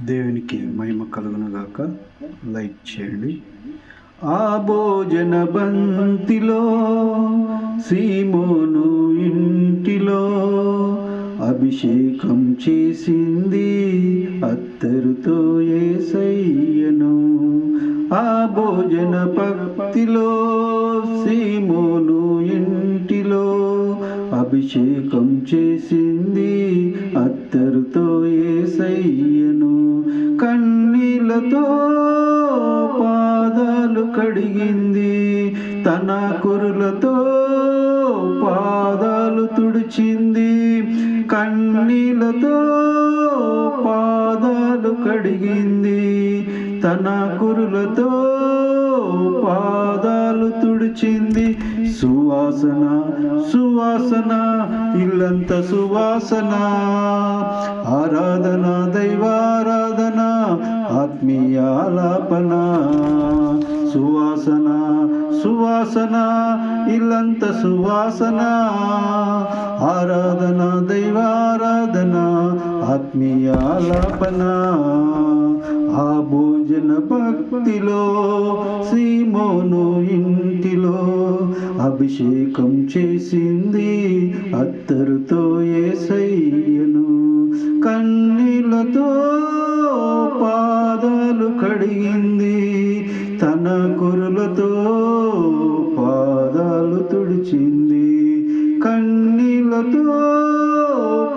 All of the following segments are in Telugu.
దేవునికి మహిమ కలుగునుగాక. లైక్ చేయండి. ఆ భోజన బంతిలో సీమోను ఇంటిలో అభిషేకం చేసింది అత్తరుతో యేసయ్యను. ఆ భోజన భక్తిలో సీమోను ఇంటిలో అభిషేకం చేసింది అత్తరుతో యేసయ్యను. కన్నీళ్లతో పాదాలు కడిగింది, తన కురులతో పాదాలు తుడిచింది. కన్నీళ్లతో పాదాలు కడిగింది, తన కురులతో పాదాలు తుడిచింది. సువాసన సువాసన ఇల్లంత సువాసన, ఆరాధన దైవారాధన ఆత్మీయ ఆలాపన. సువాసన సువాసన ఇల్లంత సువాసన, ఆరాధన దైవారాధన ఆత్మీయ ఆలాపన. ఆ భోజన భక్తిలో సీమోను ఇంటిలో అభిషేకం చేసింది అత్తరుతో యేసయ్యను. కన్నీళ్లతో పాదాలు కడిగింది, తన కురులతో పాదాలు తుడిచింది. కన్నీళ్లతో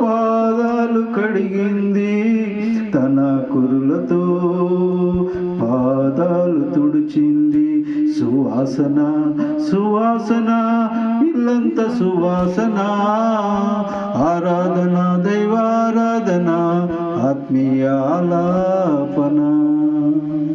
పాదాలు కడిగింది, తన కురులతో పాదాలు తుడిచింది. సువాసన సువాసన ఇల్లంత సువాసన, ఆరాధన దైవారాధన ఆత్మీయ ఆలాపన.